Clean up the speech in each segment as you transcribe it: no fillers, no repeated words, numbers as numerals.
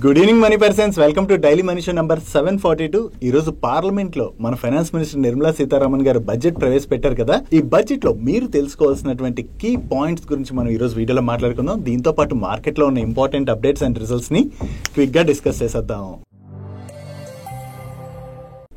Good evening money persons, welcome to daily money show number 742. ఈ రోజు parliament లో మన ఫైనాన్స్ మినిస్టర్ నిర్మలా సీతారామన్ గారు బడ్జెట్ ప్రవేశపెట్టారు కదా. ఈ బడ్జెట్ లో మీరు తెలుసుకోవాల్సినటువంటి కీ పాయింట్స్ గురించి మనం ఈ రోజు వీడియోలో మాట్లాడుకుందాం. దీంతో పాటు మార్కెట్ లో ఉన్న ఇంపార్టెంట్ అప్డేట్స్ అండ్ రిజల్ట్స్ ని క్విక్ గా డిస్కస్ చేసేద్దాం.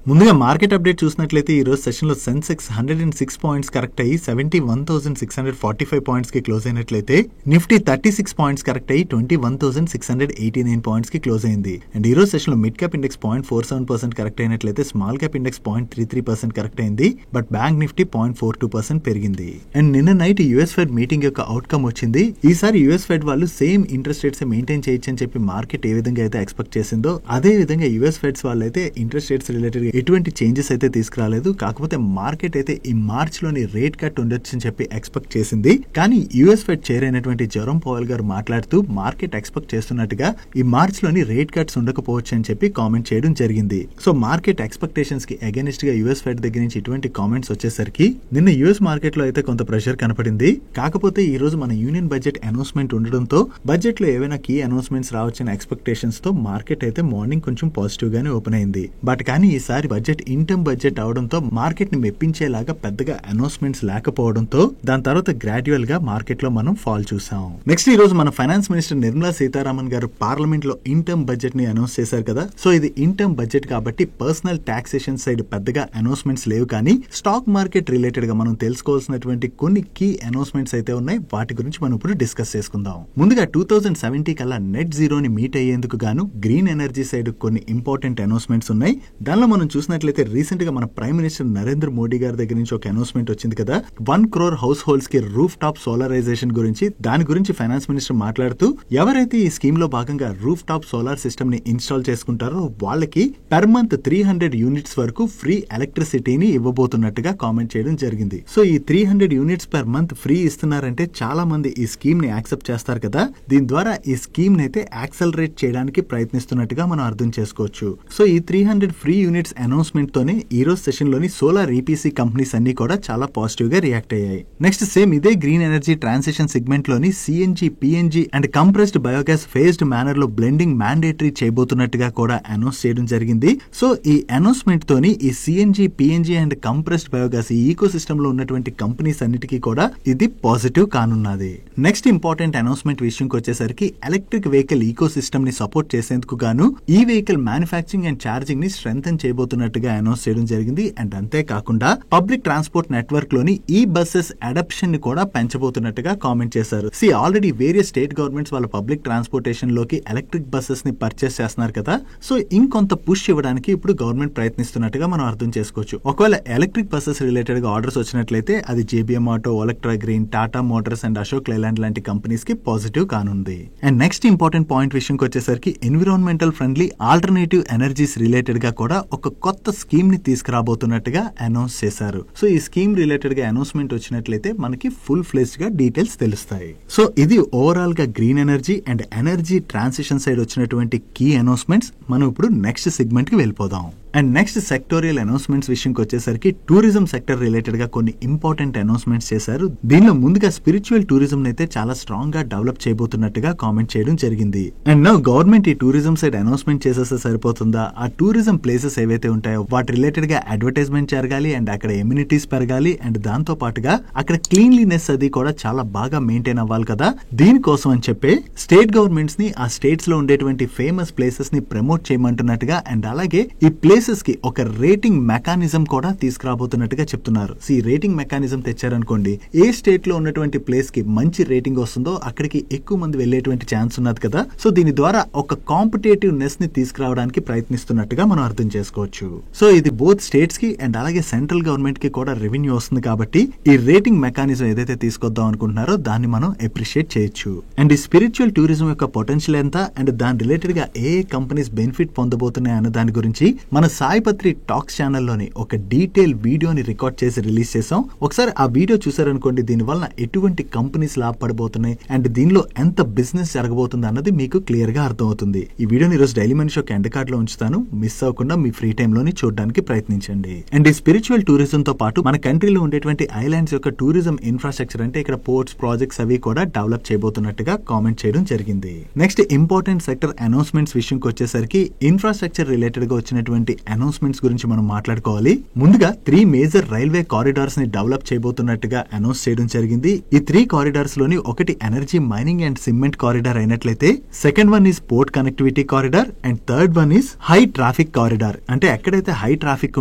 ముందుగా మార్కెట్ అప్డేట్ చూసినట్లయితే ఈ రోజు సెషన్ లో సెన్సెక్స్ 106 పాయింట్స్ కరెక్ట్ అయ్యి 71,645 పాయింట్స్ కి క్లోజ్ అయినట్లయితే నిఫ్టీ 36 పాయింట్స్ కరెక్ట్ అయ్యి 21,689 పాయింట్స్ కి క్లోజ్ అయింది. అండ్ ఈ రోజు సెషన్ లో మిడ్ క్యాప్ ఇండెక్స్ 0.47% కరెక్ట్ అయినట్లయితే స్మాల్ క్యాప్ ఇండెక్స్ 0.33% కరెక్ట్ అయింది. బట్ బ్యాంక్ నిఫ్టీ 0.42% పెరిగింది. అండ్ నిన్న నైట్ యుఎస్ ఫెడ్ మీటింగ్ యొక్క అవుట్కమ్ వచ్చింది. ఈసారి యుఎస్ ఫెడ్ వాళ్ళు సేమ్ ఇంట్రెస్ట్ రేట్స్ మెయింటైన్ చేయొచ్చు అని చెప్పి మార్కెట్ ఏ విధంగా అయితే ఎక్స్పెక్ట్ చేసిందో అదే విధంగా యుఎస్ ఫెడ్స్ వాళ్ళు అయితే ఇంట్రెస్ట్ రేట్స్ రిలేటెడ్ ఎటువంటి చేంజెస్ అయితే తీసుకురాలేదు. కాకపోతే మార్కెట్ అయితే ఈ మార్చ్ లోని రేట్ కట్ ఉండొచ్చు అని చెప్పి ఎక్స్పెక్ట్ చేసింది. కానీ యుఎస్ ఫెడ్ చైర్ అయినటువంటి జెరోమ్ పవెల్ గారు మాట్లాడుతూ మార్కెట్ ఎక్స్పెక్ట్ చేస్తున్నట్టుగా ఈ మార్చ్ లోని రేట్ కట్స్ ఉండకపోవచ్చు అని చెప్పి కామెంట్ చేయడం జరిగింది. సో మార్కెట్ ఎక్స్పెక్టేషన్స్ కి అగైనిస్ట్ గా యుఎస్ ఫెడ్ దగ్గర నుంచి ఇటువంటి కామెంట్స్ వచ్చేసరికి నిన్న యుఎస్ మార్కెట్ లో అయితే కొంత ప్రెషర్ కనపడింది. కాకపోతే ఈ రోజు మన యూనియన్ బడ్జెట్ అనౌన్స్మెంట్ ఉండడంతో బడ్జెట్ లో ఏవైనా కీ అనౌన్స్మెంట్స్ రావచ్చని ఎక్స్పెక్టేషన్స్ తో మార్కెట్ అయితే మార్నింగ్ కొంచెం పాజిటివ్ గానే ఓపెన్ అయింది. బట్ కానీ ఈసారి బడ్జెట్ ఇంటర్మ్ బడ్జెట్ అవడంతో మార్కెట్ ని మెప్పించేలాగా పెద్దగా అనౌన్స్మెంట్స్ లేకపోవడంతో దాని తర్వాత గ్రాడ్యువల్ గా మార్కెట్ లో మనం ఫాల్ చూసాం. నెక్స్ట్ ఈ రోజు మన ఫైనాన్స్ మినిస్టర్ నిర్మలా సీతారామన్ గారు పార్లమెంట్ లో ఇంటర్మ్ బడ్జెట్ ని అనౌన్స్ చేశారు కదా. సో ఇది ఇంటర్మ్ బడ్జెట్ కాబట్టి పర్సనల్ టాక్సేషన్ సైడ్ పెద్దగా అనౌన్స్మెంట్స్ లేవు. కానీ స్టాక్ మార్కెట్ రిలేటెడ్ గా మనం తెలుసుకోవాల్సినటువంటి కొన్ని కీ అనౌన్స్మెంట్స్ అయితే ఉన్నాయి. వాటి గురించి మనం ఇప్పుడు డిస్కస్ చేసుకుందాం. ముందుగా 2070 కల్లా నెట్ జీరోని మీట్ అయ్యేందుకు గాను గ్రీన్ ఎనర్జీ సైడ్ కొన్ని ఇంపార్టెంట్ అనౌన్స్మెంట్స్ ఉన్నాయి. దానిలో మనం చూసినట్లయితే రీసెంట్ గా మన ప్రైమ్ మినిస్టర్ నరేంద్ర మోడీ గారి దగ్గర నుంచి ఒక అనౌన్స్మెంట్ వచ్చింది కదా. 1 crore హౌస్ హోల్డ్స్ కి రూఫ్ టాప్ సోలరైజేషన్ గురించి. దాని గురించి ఫైనాన్స్ మినిస్టర్ మాట్లాడుతూ ఎవరైతే ఈ స్కీమ్ లో భాగంగా రూఫ్ టాప్ సోలార్ సిస్టమ్ ని ఇన్స్టాల్ చేసుకుంటారో వాళ్ళకి పర్ మంత్ 300 యూనిట్స్ వరకు ఫ్రీ ఎలక్ట్రిసిటీని ఇవ్వబోతున్నట్టుగా కామెంట్ చేయడం జరిగింది. సో ఈ 300 యూనిట్స్ పర్ మంత్ ఫ్రీ ఇస్తున్నారంటే చాలా మంది ఈ స్కీమ్ ని యాక్సెప్ట్ చేస్తారు కదా. దీని ద్వారా ఈ స్కీమ్ ని అయితే యాక్సలరేట్ చేయడానికి ప్రయత్నిస్తున్నట్టుగా మనం అర్థం చేసుకోవచ్చు. సో ఈ 300 ఫ్రీ యూనిట్స్ అనౌన్స్మెంట్ తోనే ఈ రోజు సెషన్ లోని సోలార్ ఈపీసీ కంపెనీస్ అన్ని కూడా చాలా పాజిటివ్ గా రియాక్ట్ అయ్యాయి. నెక్స్ట్ సేమ్ ఇదే గ్రీన్ ఎనర్జీ ట్రాన్సిషన్ సెగ్మెంట్ లోని CNG, PNG and compressed biogas phased manner లో బ్లెండింగ్ మ్యాండేటరీ చేయబోతున్నట్టుగా కూడా అనౌన్స్ చేయడం జరిగింది. సో ఈ అనౌన్స్మెంట్ తోని ఈ CNG, PNG and compressed biogas ఈ ఈకో సిస్టమ్ లో ఉన్నటువంటి కంపెనీస్ అన్నిటికీ కూడా ఇది పాజిటివ్ కానున్నది. నెక్స్ట్ ఇంపార్టెంట్ అనౌన్స్మెంట్ విషయంకి వచ్చేసరికి ఎలక్ట్రిక్ వెహికల్ ఈకో సిస్టమ్ ని సపోర్ట్ చేసేందుకు గాను ఈ వెహికల్ మ్యానుఫ్యాక్చరింగ్ అండ్ ఛార్జింగ్ ని స్ట్రెంథెన్ చేయబోతున్నట్టుగా అనౌన్స్ చేయడం జరిగింది. అండ్ అంతేకాకుండా పబ్లిక్ ట్రాన్స్పోర్ట్ నెట్వర్క్ లోని ఈ బస్సెస్ అడాప్షన్ ని కూడా పెంచబోతున్నట్టుగా కామెంట్ చేశారు. ఆల్రెడీ వేరియస్ స్టేట్ గవర్నమెంట్స్ వాళ్ళ పబ్లిక్ ట్రాన్స్పోర్టేషన్ లోకి ఎలక్ట్రిక్ బస్సెస్ ని పర్చేస్ చేస్తున్నారు కదా. సో ఇంకొంత పుష్ ఇవ్వడానికి ఇప్పుడు గవర్నమెంట్ ప్రయత్నిస్తున్నట్టుగా మనం అర్థం చేసుకోవచ్చు. ఒకవేళ ఎలక్ట్రిక్ బస్సెస్ రిలేటెడ్ గా ఆర్డర్స్ వచ్చినట్లయితే అది JBM auto, Electra green, Tata motors and Ashok Leyland లాంటి కంపెనీస్ కి పాజిటివ్ కానుంది. అండ్ నెక్స్ట్ ఇంపార్టెంట్ పాయింట్ విషయంకి వచ్చేసరికి environmental friendly alternative energies related గా కూడా ఒక కొత్త స్కీమ్ ని తీసుకురాబోతున్నట్టుగా అనౌన్స్ చేశారు. సో ఈ స్కీమ్ రిలేటెడ్ గా అనౌన్స్మెంట్ వచ్చినట్లయితే మనకి ఫుల్ ఫ్లెజ్డ్ గా డీటెయిల్స్ తెలుస్తాయి. సో ఇది ఓవరాల్ గా green energy and energy transition side వచ్చినటువంటి కీ అనౌన్స్మెంట్స్. మనం ఇప్పుడు నెక్స్ట్ సెగ్మెంట్ కి వెళ్ళిపోదాం. అండ్ నెక్స్ట్ సెక్టోరియల్ అనౌన్స్మెంట్స్ విషయంకి వచ్చేసరికి టూరిజం సెక్టర్ రిలేటెడ్ గా కొన్ని ఇంపార్టెంట్ అనౌన్స్మెంట్స్ చేశారు. దీనిలో ముందుగా స్పిరిచువల్ టూరిజం అయితే చాలా స్ట్రాంగ్ గా డెవలప్ చేయబోతున్నట్టుగా కామెంట్ చేయడం జరిగింది. అండ్ నౌ గవర్నమెంట్ ఈ టూరిజం సైడ్ అనౌన్స్మెంట్ చేసేస్తే సరిపోతుందా? ఆ టూరిజం ప్లేసెస్ ఏవైతే ఉంటాయో వాటి రిలేటెడ్ గా అడ్వర్టైజ్మెంట్ జరగాలి అండ్ అక్కడ ఎమ్యూనిటీస్ పెరగాలి అండ్ దాంతో పాటుగా అక్కడ క్లీన్లీనెస్ అది కూడా చాలా బాగా మెయింటైన్ అవ్వాలి కదా. దీనికోసం అని చెప్పి స్టేట్ గవర్నమెంట్స్ ని ఆ స్టేట్స్ లో ఉండేటువంటి ఫేమస్ ప్లేసెస్ ని ప్రమోట్ చేయమంటున్నట్టుగా అండ్ అలాగే ఈ ప్లేసెస్ కి ఒక రేటింగ్ మెకానిజం కూడా తీసుకురాబోతున్నట్టుగా చెప్తున్నారు. ఈ రేటింగ్ మెకానిజం తెచ్చారనుకోండి, ఏ స్టేట్ లో ఉన్నటువంటి ప్లేస్ కి మంచి రేటింగ్ వస్తుందో అక్కడికి ఎక్కువ మంది వెళ్లేటువంటి ఛాన్స్ ఉన్నది కదా. సో దీని ద్వారా ఒక కాంపిటేటివ్ నెస్ ని తీసుకురావడానికి ప్రయత్నిస్తున్నట్టుగా మనం అర్థం చేసుకోవచ్చు. సో ఇది బోత్ స్టేట్స్ కి అండ్ అలాగే సెంట్రల్ గవర్నమెంట్ కి కూడా రెవెన్యూ వస్తుంది కాబట్టి ఈ రేటింగ్ మెకానిజం ఏదైతే తీసుకొద్దాం అనుకుంటున్నారో దాన్ని మనం అప్రిషియేట్ చేయొచ్చు. అండ్ ఈ స్పిరిచువల్ టూరిజం యొక్క పొటెన్షియల్ ఎంత అండ్ దాని రిలేటెడ్ గా ఏ కంపెనీస్ బెనిఫిట్ పొందబోతున్నాయి అన్న దాని గురించి మన సాయిపత్రి టాక్స్ ఛానల్లోని ఒక డీటెయిల్ వీడియోని రికార్డ్ చేసి రిలీజ్ చేసాం. ఒకసారి ఆ వీడియో చూసారనుకోండి, దీనివల్ల ఎటువంటి కంపెనీస్ లాభపడబోతున్నాయి అండ్ దీనిలో ఎంత బిజినెస్ జరగబోతుంది అన్నది మీకు క్లియర్ గా అర్థమవుతుంది. ఈ వీడియోని ఈరోజు డైలీ మనీ షోకి ఎండ్ కార్డ్ లో ఉంచుతాను, మిస్ అవ్వకుండా మీ ఫ్రీ టైమ్ లోని చూడడానికి ప్రయత్నించండి. అండ్ ఈ స్పిరిచువల్ టూరిజం తో పాటు మన కంట్రీలో ఉండేటువంటి ఐలాండ్స్ యొక్క టూరిజం ఇన్ఫ్రాస్ట్రక్చర్ అంటే ఇక్కడ పోర్ట్స్, ప్రాజెక్ట్స్ అవి కూడా డెవలప్ చేయబోతున్నట్టుగా కామెంట్ చేయడం జరిగింది. నెక్స్ట్ ఇంపార్టెంట్ సెక్టర్ అనౌన్స్మెంట్స్ విషయంకి వచ్చేసరికి ఇన్ఫ్రాస్ట్రక్చర్ రిలేటెడ్ గా వచ్చినటువంటి అనౌన్స్మెంట్స్ గురించి మనం మాట్లాడుకోవాలి. ముందుగా 3 మేజర్ రైల్వే కారిడార్స్ ని డెవలప్ చేయబోతున్నట్టుగా అనౌన్స్ చేయడం జరిగింది. ఈ 3 కారిడార్స్ లోని ఒకటి energy mining and cement corridor అయినట్లయితే, second one is port connectivity corridor and third one is high traffic corridor. అంటే ఎక్కడైతే హై ట్రాఫిక్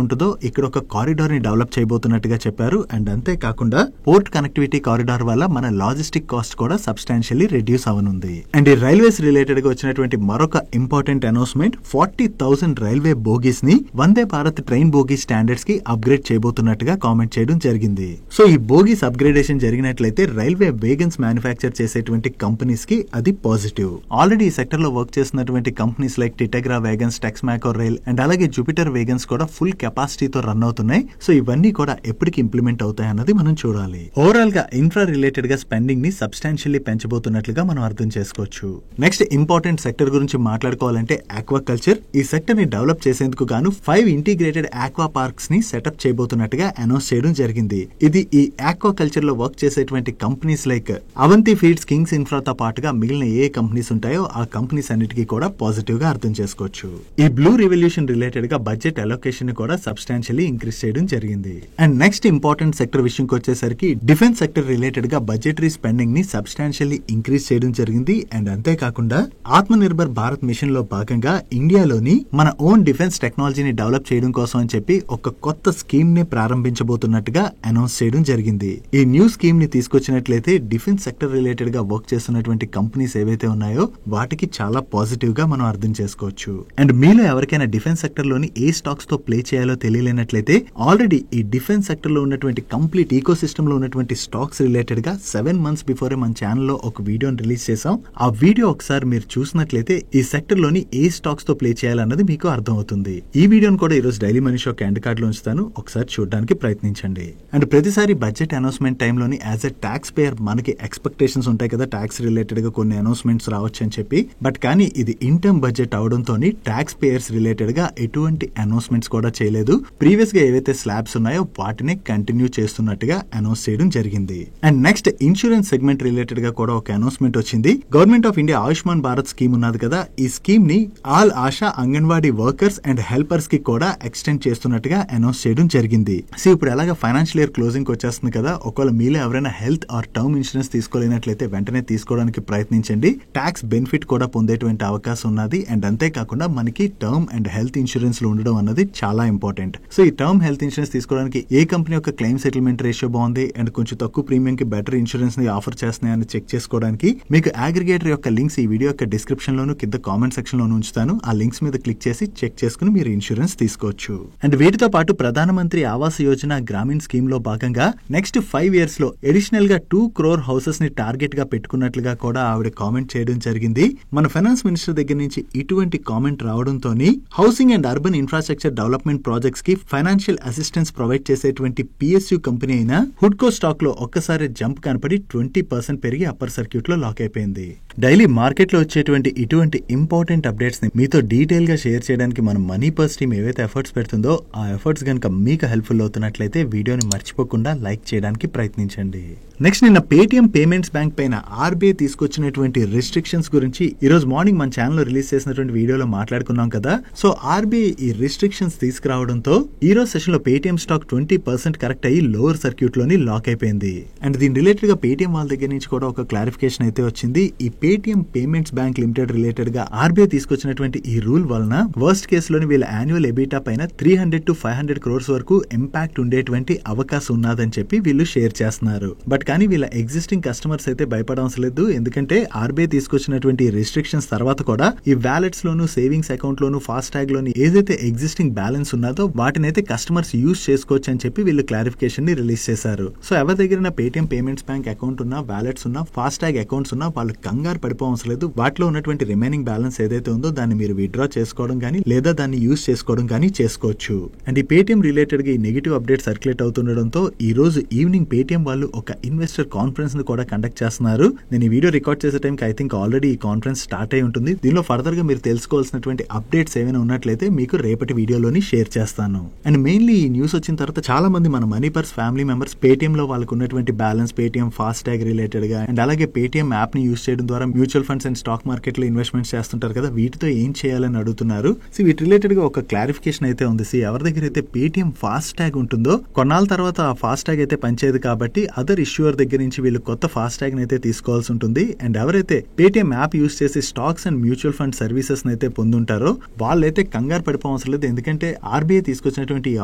ఉంటుందో ఇక్కడ ఒక కారిడార్ ని డెవలప్ చేయబోతున్నట్టుగా చెప్పారు. అండ్ అంతేకాకుండా పోర్ట్ కనెక్టివిటీ కారిడార్ వల్ల మన లాజిస్టిక్ కాస్ట్ కూడా సబ్స్టాన్షియల్లీ రెడ్యూస్ అవనుంది. అండ్ ఈ రైల్వేస్ రిలేటెడ్ గా వచ్చినటువంటి మరొక ఇంపార్టెంట్ అనౌన్స్మెంట్, 40,000 రైల్వే బోగీస్ ని Vande Bharat train bogie standards కి అప్గ్రేడ్ చేయబోతున్నట్టుగా కామెంట్ చేయడం జరిగింది. సో ఈ బోగీస్ అప్గ్రేడేషన్ జరిగినట్లయితే రైల్వే వేగన్స్ మ్యానుఫ్యాక్చర్ చేసేటువంటి కంపెనీస్ కి అది పాజిటివ్. ఆల్రెడీ ఈ సెక్టర్ లో వర్క్ చేస్తున్నటువంటి companies like Titagarh wagons, Texmaco rail and అలాగే జూపిటర్ వేగన్స్ కూడా ఫుల్ కెపాసిటీతో రన్ అవుతున్నాయి. సో ఇవన్నీ కూడా ఎప్పటికి ఇంప్లిమెంట్ అవుతాయి అన్నది మనం చూడాలి. ఓవరాల్ గా ఇన్ఫ్రా రిలేటెడ్ గా స్పెండింగ్ ని సబ్స్టాన్షియల్లీ పెంచబోతున్నట్లుగా మనం అర్థం చేసుకోవచ్చు. నెక్స్ట్ ఇంపార్టెంట్ సెక్టర్ గురించి మాట్లాడుకోవాలంటే ఆక్వాకల్చర్. ఈ సెక్టర్ ని డెవలప్ చేసేందుకు గాను 5 ఇంటిగ్రేటెడ్ ఆక్వా పార్క్స్ ని సెటప్ చేయబోతున్నట్టుగా అనౌన్స్ చేయడం జరిగింది. ఇది ఈ ఆక్వాకల్చర్ లో వర్క్ చేసేటువంటి companies like Avanti feeds, Kings ఇన్ఫ్రాతో పాటుగా మిగిలిన ఏ కంపెనీస్ ఉంటాయో ఆ కంపెనీస్ అన్నిటికీ కూడా పాజిటివ్ గా అర్థం చేసుకోవచ్చు. ఈ బ్లూ రివల్యూషన్ రిలేటెడ్ గా బడ్జెట్ అలొకేషన్ ని కూడా సబ్స్టాన్షియల్లీ ఇంక్రీజ్ చేయడం జరిగింది. అండ్ నెక్స్ట్ ఇంపార్టెంట్ సెక్టర్ విషయంకి వచ్చేసరికి డిఫెన్స్ సెక్టర్ రిలేటెడ్ గా బడ్జెటరీ స్పెండింగ్ ని సబ్స్టాన్షియల్లీ ఇంక్రీజ్ చేయడం జరిగింది. అండ్ అంతేకాకుండా ఆత్మ నిర్భర్ భారత్ మిషన్ లో భాగంగా ఇండియాలోని మన ఓన్ డిఫెన్స్ టెక్నాలజీని డెవలప్ చేయడం కోసం అని చెప్పి ఒక కొత్త స్కీమ్ ని ప్రారంభించబోతున్నట్టుగా అనౌన్స్ చేయడం జరిగింది. ఈ న్యూ స్కీమ్ ని తీసుకొచ్చినట్లయితే డిఫెన్స్ సెక్టర్ రిలేటెడ్ గా వర్క్ చేస్తున్నటువంటి కంపెనీస్ ఏవైతే ఉన్నాయో వాటికి చాలా పాజిటివ్ గా మనం అర్థం చేసుకోవచ్చు. అండ్ మీలో ఎవరికైనా డిఫెన్స్ సెక్టర్ లోని ఏ స్టాక్స్ తో ప్లే చేయాలో తెలియలేనట్లయితే, ఆల్రెడీ ఈ డిఫెన్స్ సెక్టర్ లో ఉన్నటువంటి కంప్లీట్ ఈకో సిస్టమ్ లో ఉన్నటువంటి స్టాక్స్ రిలేటెడ్ గా 7 months బిఫోర్ మన ఛానల్లో ఒక వీడియోని రిలీజ్ చేసాం. ఆ వీడియో ఒకసారి మీరు చూసినట్లయితే ఈ సెక్టర్ లోని ఏ స్టాక్స్ తో ప్లే చేయాలన్నది మీకు అర్థం అవుతుంది. ఈ వీడియోని కూడా ఈరోజు daily money show end card లో ఉంచుతాను, ఒకసారి చూడడానికి ప్రయత్నించండి. అండ్ ప్రతిసారి బడ్జెట్ అనౌన్స్మెంట్ టైంలోని యాజ్ ఎ ట్యాక్స్ పేయర్ మనకి ఎక్స్పెక్టేషన్స్ ఉంటాయి కదా, ట్యాక్స్ రిలేటెడ్ గా కొన్ని అనౌన్స్మెంట్స్ రావచ్చు అని చెప్పి. బట్ కానీ ఇది ఇన్టర్మ్ బడ్జెట్ అవడంతో ట్యాక్స్ పేయర్స్ రిలేటెడ్ గా ఎటువంటి అనౌన్స్మెంట్స్ కూడా చేయలేదు. ప్రీవియస్ గా ఏవైతే స్లాబ్స్ ఉన్నాయో వాటిని కంటిన్యూ చేస్తున్నట్టుగా అనౌన్స్ చేయడం జరిగింది. And next insurance segment related గా కూడా ఒక అనౌన్స్మెంట్ వచ్చింది. Government of India Ayushman Bharat scheme ఉన్నది కదా, ఈ స్కీమ్ ని all ASHA anganwadi workers and helpers కి కూడా ఎక్స్టెండ్ చేస్తున్నట్టుగా అనౌన్స్ చేయడం జరిగింది. సో ఇప్పుడు ఎలాగా ఫైనాన్షియల్ ఇయర్ క్లోజింగ్ వచ్చేస్తుంది కదా, ఒకవేళ మీలో ఎవరైనా హెల్త్ ఆర్ టర్మ్ ఇన్సూరెన్స్ తీసుకోలేనట్లయితే వెంటనే తీసుకోవడానికి ప్రయత్నించండి. ట్యాక్స్ బెనిఫిట్ కూడా పొందేటువంటి అవకాశం ఉన్నది. అండ్ అంతేకాకుండా మనకి టర్మ్ అండ్ హెల్త్ ఇన్సూరెన్స్ లో ఉండడం అన్నది చాలా ఇంపార్టెంట్. సో ఈ టర్మ్ హెల్త్ ఇన్సూరెన్స్ తీసుకోవడానికి ఏ కంపెనీ యొక్క క్లెయిమ్ సెటిల్మెంట్ రేషియో బాగుంది అండ్ కొంచెం తక్కువ ప్రీమియం కి బెటర్ ఇన్సూరెన్స్ ని ఆఫర్ చేస్తున్నాయని చెక్ చేసుకోవడానికి మీకు అగ్రిగేటర్ యొక్క లింక్స్ ఈ వీడియో యొక్క డిస్క్రిప్షన్ లోను కింద కామెంట్ సెక్షన్ లోను ఉంచుతాను. ఆ లింక్స్ మీద క్లిక్ చేసి చెక్ చేసుకుని మీరు ఇన్సూరెన్స్ తీసుకోవచ్చు. అండ్ వీటితో పాటు ప్రధానమంత్రి ఆవాస్ యోజన గ్రామీణ్ స్కీమ్ లో భాగంగా నెక్స్ట్ 5 years లో అడిషనల్ గా 2 crore హౌసెస్ ని టార్గెట్ గా పెట్టుకున్నట్లుగా కూడా ఆవిడ కామెంట్ చేయడం జరిగింది. మన ఫైనాన్స్ మినిస్టర్ దగ్గర నుంచి ఇటువంటి కామెంట్ రావడంతో housing and urban infrastructure development projects కి ఫైనాన్షియల్ అసిస్టెన్స్ ప్రొవైడ్ చేసేటువంటి PSU కంపెనీ అయిన హుడ్కో స్టాక్ లో ఒక్కసారి జంప్ కనపడి 20% పెరిగి అప్పర్ సర్క్యూట్ లో లాక్ అయిపోయింది. డైలీ మార్కెట్ లో వచ్చేటువంటి ఇటువంటి ఇంపార్టెంట్ అప్డేట్స్ ని మీతో డీటెయిల్ గా షేర్ చేయడానికి మన మనీ పర్స్ టీమ్ ఏవైతే ఎఫర్ట్స్ పెడుతుందో ఆ ఎఫర్ట్స్ గనుక మీకు హెల్ప్ఫుల్ అవుతున్నట్లయితే వీడియోని మర్చిపోకుండా లైక్ చేయడానికి ప్రయత్నించండి. నెక్స్ట్ నిన్న పేటిఎం పేమెంట్స్ బ్యాంక్ పైన RBI తీసుకొచ్చినటువంటి రిస్ట్రిక్షన్స్ గురించి ఈ రోజు మార్నింగ్ మన ఛానల్ లో రిలీజ్ చేసినటువంటి వీడియోలో మాట్లాడుకున్నాం కదా. సో RBI ఈ రిస్ట్రిక్షన్స్ తీసుకురావడంతో ఈ రోజు సెషన్ లో పేటిఎం స్టాక్ 20% కరెక్ట్ అయ్యి లోవర్ సర్క్యూట్ లోని లాక్ అయిపోయింది. అండ్ దీని రిలేటెడ్ గా పేటిఎం వాళ్ళ దగ్గర నుంచి కూడా ఒక క్లారిఫికేషన్ అయితే వచ్చింది. ఈ Paytm payments bank limited related గా RBI తీసుకొచ్చినటువంటి ఈ రూల్ వలన వర్స్ట్ కేసులోని వీళ్ళ యాన్యువల్ ఎబిటా పైన 300 to 500 crores వరకు ఇంపాక్ట్ ఉండేటువంటి అవకాశం ఉన్నదని చెప్పి వీళ్ళు షేర్ చేస్తున్నారు. బట్ కానీ వీళ్ళ ఎగ్జిస్టింగ్ కస్టమర్స్ అయితే భయపడవలసిన లేదు. ఎందుకంటే RBI తీసుకొచ్చినటువంటి రిస్ట్రిక్షన్స్ తర్వాత కూడా ఈ వ్యాలెట్స్ లోను, సేవింగ్స్ అకౌంట్ లోను, ఫాస్ట్ ట్యాగ్ లోని ఏదైతే ఎగ్జిస్టింగ్ బ్యాలెన్స్ ఉన్నదో వాటినైతే కస్టమర్స్ యూజ్ చేసుకోవచ్చు అని చెప్పి వీళ్ళు క్లారిఫికేషన్ ని రిలీజ్ చేశారు. సో ఎవరి దగ్గర పేటిఎం పేమెంట్స్ బ్యాంక్ అకౌంట్ ఉన్నా, వ్యాలెట్స్ ఉన్నా, ఫాస్ట్ ట్యాగ్ అకౌంట్స్ ఉన్నా వాళ్ళు కంగారు కంగారు పడిపోవడం లేదు. వాటిలో ఉన్నటువంటి రిమైనింగ్ బ్యాలెన్స్ ఏదైతే ఉందో దాన్ని మీరు విత్డ్రా చేసుకోవడం కానీ లేదా దాన్ని యూజ్ చేసుకోవడం కానీ చేసుకోవచ్చు. అండ్ ఈ పేటిఎం రిలేటెడ్ గా ఈ నెగిటివ్ అప్డేట్ సర్క్యులేట్ అవుతుండడంతో ఈ రోజు ఈవినింగ్ పేటిఎం వాళ్ళు ఒక ఇన్వెస్టర్ కాన్ఫరెన్స్ ను కూడా కండక్ట్ చేస్తున్నారు. నేను ఈ వీడియో రికార్డ్ చేసే టైంకి ఐ థింక్ ఆల్రెడీ ఈ కాన్ఫరెన్స్ స్టార్ట్ అయి ఉంటుంది. దీనిలో ఫర్దర్ గా మీరు తెలుసుకోవాల్సినటువంటి అప్డేట్స్ ఏమైనా ఉన్నట్లయితే మీకు రేపటి వీడియోలోని షేర్ చేస్తాను. అండ్ మెయిన్లీ ఈ న్యూస్ వచ్చిన తర్వాత చాలా మంది మన money purse family members Paytm లో వాళ్ళకు ఉన్నటువంటి balance Paytm fast tag related గా అండ్ అలాగే పేటిఎం యాప్ ని యూజ్ చేయడం ద్వారా mutual funds and stock market లో ఇన్వెస్ట్మెంట్స్ చేస్తుంటారు కదా, వీటితో ఏం చేయాలని అడుగుతున్నారు. వీటి రిలేటెడ్ గా ఒక క్లారిఫికేషన్ అయితే ఉంది. ఎవరి దగ్గర అయితే పేటిఎం ఫాస్ట్ ట్యాగ్ ఉంటుందో కొన్నాళ్ళ తర్వాత ఆ ఫాస్ట్ ట్యాగ్ అయితే పనిచేయదు కాబట్టి అదర్ ఇష్యూర్ దగ్గర నుంచి వీళ్ళు కొత్త ఫాస్ట్ ట్యాగ్ అయితే తీసుకోవాల్సి ఉంటుంది. అండ్ ఎవరైతే పేటిఎం యాప్ యూజ్ చేసి stocks and mutual fund services అయితే పొందుంటారో వాళ్ళైతే కంగారు పడిపోవడం లేదు. ఎందుకంటే ఆర్బీఐ తీసుకొచ్చినటువంటి ఈ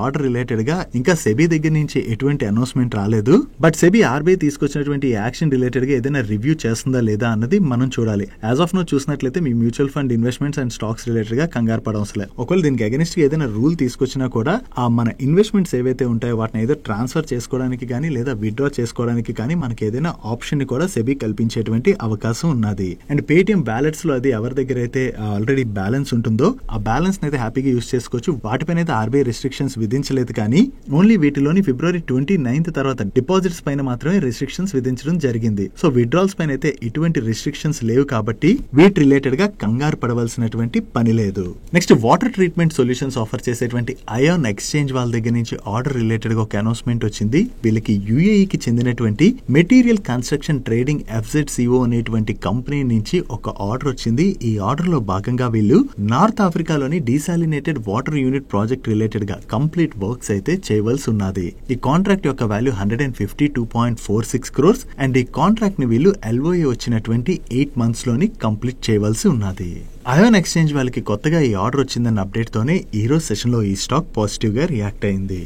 ఆర్డర్ రిలేటెడ్ గా ఇంకా సెబీ దగ్గర నుంచి ఎటువంటి అనౌన్స్మెంట్ రాలేదు. బట్ సెబీ ఆర్బీఐ తీసుకొచ్చినటువంటి యాక్షన్ రిలేటెడ్ గా ఏదైనా రివ్యూ చేస్తుందా లేదా అన్నది మనం చూడాలి. యాజ్ ఆఫ్ నో చూసినట్లయితే మీ mutual fund investments and stocks related గా కంగారు పడవసలే. ఒకవేళ దీనికి అగెనిస్ట్ గా ఏదైనా రూల్ తీసుకొచ్చినా కూడా ఆ మన ఇన్వెస్ట్మెంట్స్ ఏవైతే ఉంటాయో వాటిని ఏదో ట్రాన్స్ఫర్ చేసుకోవడానికి కానీ లేదా విత్డ్రా చేసుకోవడానికి కానీ మనకి ఏదైనా ఆప్షన్ ని కూడా సెబీ కల్పించేటువంటి అవకాశం ఉన్నది. అండ్ పేటిఎం వ్యాలెట్స్ లో అది ఎవరి దగ్గర అయితే ఆల్రెడీ బ్యాలెన్స్ ఉంటుందో ఆ బ్యాలెన్స్ అయితే హ్యాపీగా యూజ్ చేసుకోవచ్చు. వాటిపైన అయితే ఆర్బీఐ రిస్ట్రిక్షన్స్ విధించలేదు, కానీ ఓన్లీ వీటిలోని ఫిబ్రవరి 29 తర్వాత డిపాజిట్స్ పైన మాత్రమే రిస్ట్రిక్షన్స్ విధించడం జరిగింది. సో విత్డ్రాల్స్ పైన అయితే ఎటువంటి రిస్ట్రిక్షన్స్ లేవు కాబట్టి వీటి రిలేటెడ్ గా కంగారు పడవలసినటువంటి పని లేదు. Next water treatment solutions offer చేసేటువంటి అయాన్ ఎక్స్చేంజ్ వాళ్ళ దగ్గర నుంచి ఆర్డర్ రిలేటెడ్ గా ఒక అనౌన్స్మెంట్ వచ్చింది. వీళ్ళకి యుఏఈకి చెందినటువంటి మెటీరియల్ కన్స్ట్రక్షన్ ట్రేడింగ్ FZCO అనేటువంటి కంపెనీ నుంచి ఒక ఆర్డర్ వచ్చింది. ఈ ఆర్డర్ లో భాగంగా వీళ్ళు నార్త్ ఆఫ్రికాలోని డీసాలినేటెడ్ వాటర్ యూనిట్ ప్రాజెక్ట్ రిలేటెడ్ గా కంప్లీట్ వర్క్స్ అయితే చేయవలసి ఉన్నది. ఈ కాంట్రాక్ట్ యొక్క వాల్యూ 152.46 crores అండ్ ఈ కాంట్రాక్ట్ ని వీళ్ళు LOA వచ్చినటువంటి 8 months లోని కంప్లీట్ చేయవలసి ఉన్నది. అయాన్ ఎక్స్చేంజ్ వాళ్ళకి కొత్తగా ఈ ఆర్డర్ వచ్చిందన్న అప్డేట్ తోనే ఈ రోజు సెషన్ లో ఈ స్టాక్ పాజిటివ్ గా రియాక్ట్ అయింది.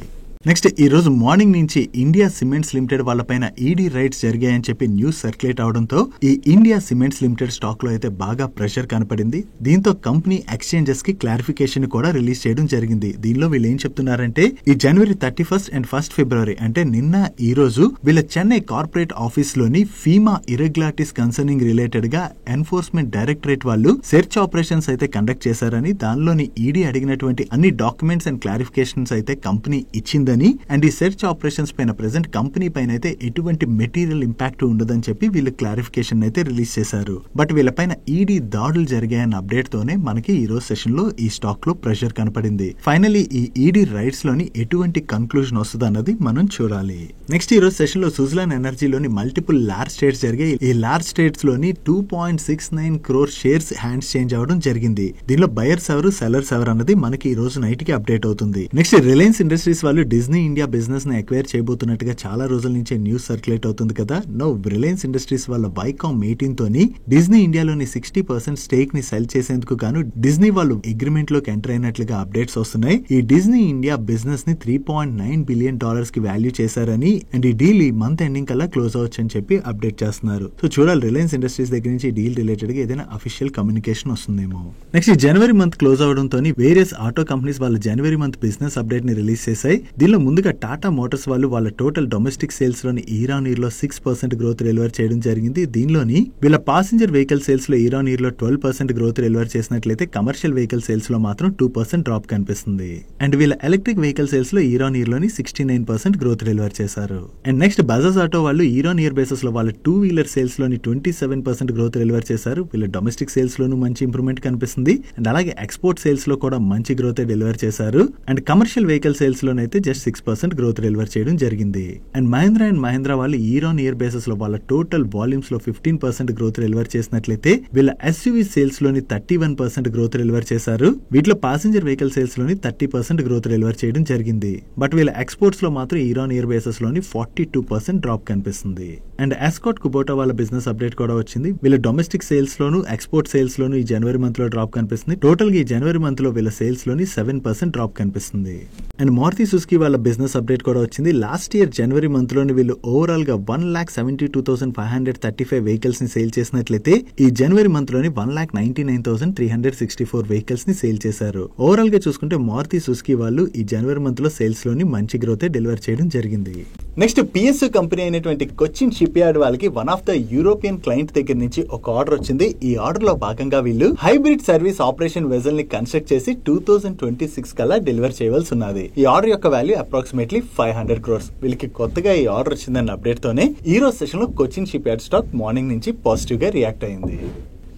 నెక్స్ట్ ఈ రోజు మార్నింగ్ నుంచి ఇండియా సిమెంట్స్ లిమిటెడ్ వాళ్ళపైన ఈడీ రైడ్స్ జరిగాయని చెప్పి న్యూస్ సర్క్యులేట్ అవడంతో ఈ ఇండియా సిమెంట్స్ లిమిటెడ్ స్టాక్ లో అయితే బాగా ప్రెషర్ కనపడింది. దీంతో కంపెనీ ఎక్స్చేంజెస్ కి క్లారిఫికేషన్ కూడా రిలీజ్ చేయడం జరిగింది. దీనిలో వీళ్ళు ఏం చెప్తున్నారంటే ఈ జనవరి 31 అండ్ 1 February అంటే నిన్న ఈ రోజు వీళ్ళ చెన్నై కార్పొరేట్ ఆఫీస్ లోని ఫీమా ఇరెగ్యులారిటీస్ కన్సర్నింగ్ రిలేటెడ్ గా ఎన్ఫోర్స్మెంట్ డైరెక్టరేట్ వాళ్ళు సెర్చ్ ఆపరేషన్స్ అయితే కండక్ట్ చేశారని, దానిలోని ఈడీ అడిగినటువంటి అన్ని డాక్యుమెంట్స్ అండ్ క్లారిఫికేషన్స్ అయితే కంపెనీ ఇచ్చింది. అండ్ ఈ సెర్చ్ ఆపరేషన్స్ పైన ప్రెసెంట్ కంపెనీ పైన అయితే ఎటువంటి మెటీరియల్ ఇంపాక్ట్ ఉండదని చెప్పి వీళ్ళు క్లారిఫికేషన్ అయితే రిలీజ్ చేశారు. బట్ వీళ్ళపైన ఈడీ దాడులు జరిగాయన్న అప్డేట్ తోనే మనకి ఈ రోజు సెషన్ లో ఈ స్టాక్ లో ప్రెషర్ కనపడింది. ఫైనలీ ఈ ఈడీ రైట్స్ లోని ఎటువంటి కన్క్లూజన్ వస్తుంది అన్నది మనం చూడాలి. నెక్స్ట్ ఈ రోజు సెషన్ లో సుజలాన్ ఎనర్జీలోని మల్టిపుల్ లార్జ్ ట్రేడ్స్ జరిగాయి. ఈ లార్జ్ ట్రేడ్స్ లోని 2.69 crore షేర్స్ హ్యాండ్స్ చేంజ్ అవడం జరిగింది. దీనిలో బయర్స్ ఎవరు సెల్లర్స్ ఎవరు అన్నది మనకి ఈ రోజు నైట్ కి అప్డేట్ అవుతుంది. నెక్స్ట్ రిలయన్స్ ఇండస్ట్రీస్ వాళ్ళు డిజ్నీ ఇండియా బిజినెస్ ని అక్వైర్ చేయబోతున్నట్టుగా చాలా రోజుల నుంచే న్యూస్ సర్క్యులేట్ అవుతుంది కదా. నో రిలయన్స్ ఇండస్ట్రీస్ వాళ్ళ వైకామ్ మీటింగ్ తోని డిజ్నీ ఇండియాలోని 60% స్టేక్ ని సెల్ చేసేందుకు గాను డిజ్నీ వాళ్ళు అగ్రిమెంట్ లోకి ఎంటర్ అయినట్లుగా అప్డేట్స్ వస్తున్నాయి. ఈ డిజ్నీ ఇండియా బిజినెస్ ని $3.9 billion కి వాల్యూ చేశారని అండ్ ఈ డీల్ ఈ మంత్ ఎండింగ్ కల్లా క్లోజ్ అవచ్చు అని చెప్పి అప్డేట్ చేస్తున్నారు. సో చూడాలి రిలయన్స్ ఇండస్ట్రీస్ దగ్గర నుంచి డీల్ రిలేటెడ్ గా ఏదైనా అఫీషియల్ కమ్యూనికేషన్ వస్తుందేమో. నెక్స్ట్ జనవరి మంత్ క్లోజ్ అవడంతో వేరియస్ ఆటో కంపెనీస్ వాళ్ళ జనవరి మంత్ బిజినెస్ అప్డేట్ ని రిలీజ్ చేశాయి. దీనిలో ముందుగా టాటా మోటార్స్ వాళ్ళు వాళ్ళ టోటల్ డొమెస్టిక్ సేల్స్ లోని ఇయర్ లో 6% గ్రోత్ డెలివర్ చేయడం జరిగింది. దీనిలోని వీళ్ళ పాసింజర్ వెహికల్ సేల్స్ లో ఇయర్ లో 12% గ్రోత్ డెలివర్ చేసినట్లయితే కమర్షియల్ వెహికల్ సేల్స్ లో మాత్రం 2% డ్రాప్ కనిపిస్తుంది. అండ్ వీళ్ళ ఎలక్ట్రిక్ వెహికల్ సేల్స్ లో ఇయర్ లోని 69% గ్రోత్ డెలివర్ చేశారు. అండ్ నెక్స్ట్ బజాజ్ ఆటో వాళ్ళు ఇయర్ బేసిస్ లో వాళ్ళ 2-wheeler సేల్స్ లోని 27% గ్రోత్ డెలివర్ చేశారు. వీళ్ళ డొమెస్టిక్ సేల్స్ లోనూ మంచి ఇంప్రూవ్మెంట్ కనిపిస్తుంది. అండ్ అలాగే ఎక్స్పోర్ట్ సేల్స్ లో కూడా మంచి గ్రోత్ డెలివర్ చేశారు. అండ్ కమర్షియల్ వెహికల్ సేల్స్ లోనైతే జస్ట్ 6% గ్రోత్ డెలివర్ చేయడం జరిగింది. అండ్ మహీంద్రా వాళ్ళు ఇయర్ బేసిస్ లో వాళ్ళ టోటల్ వాల్యూమ్స్ లో 15% గ్రోత్ డెలివర్ చేసినట్లయితే వీళ్ళ ఎస్యూవీ సేల్స్ లోని 31% గ్రోత్ డెలివర్ చేశారు. వీటిలో పాసింజర్ వెహికల్ సేల్స్ లోని 30% గ్రోత్ డెలివర్ చేయడం జరిగింది. బట్ వీళ్ళ ఎక్స్పోర్ట్స్ లో మాత్రం ఇయర్ బేసిస్ లోని 42% డ్రాప్ కనిపిస్తుంది. అండ్ ఎస్కాట్ కుబోటా వాళ్ళ బిజినెస్ అప్డేట్ కూడా వచ్చింది. వీళ్ళ డొమెస్టిక్ సేల్స్ లోను ఎక్స్పోర్ట్ సేల్స్ లోను ఈ జనవరి మంత్ లో డ్రాప్ కనిపిస్తుంది. టోటల్ గా ఈ జనవరి మంత్ లో వీళ్ళ సేల్స్ లోని 7% డ్రాప్ కనిపిస్తుంది. అండ్ మారుతి సుజుకి వాళ్ళ బిజినెస్ అప్డేట్ కూడా వచ్చింది. లాస్ట్ ఇయర్ జనవరి మంత్ లోని వీళ్ళు ఓవరాల్ గా 1,72,535 వెహికల్స్ ని సేల్ చేసినట్లయితే ఈ జనవరి మంత్ లోని 1,99,364 వెహికల్స్ ని సేల్ చేశారు. ఓవరాల్ గా చూసుకుంటే మారుతి సుజుకి వాళ్ళు ఈ జనవరి మంత్ లో సేల్స్ లోని మంచి గ్రోత్ డెలివర్ చేయడం జరిగింది. నెక్స్ట్ పిఎస్యు కంపెనీ అయినటువంటి కొచ్చిన్ షిప్ యార్డ్ వాళ్ళకి one of the European client దగ్గర నుంచి ఒక ఆర్డర్ వచ్చింది. ఈ ఆర్డర్ లో భాగంగా వీళ్ళు హైబ్రిడ్ సర్వీస్ ఆపరేషన్ వెజల్ ని కన్స్ట్రక్ట్ చేసి 2026 కల్లా డెలివర్ చేయవలసి ఉన్నది. ఈ ఆర్డర్ యొక్క వాల్యూ అప్రాక్సిమేట్లీ 500 crores. వీళ్ళకి కొత్తగా ఈ ఆర్డర్ వచ్చిందన్న అప్డేట్ తోనే ఈ రోజు సెషన్ లో Cochin ship yard stock morning నుంచి పాజిటివ్ గా రియాక్ట్ అయింది.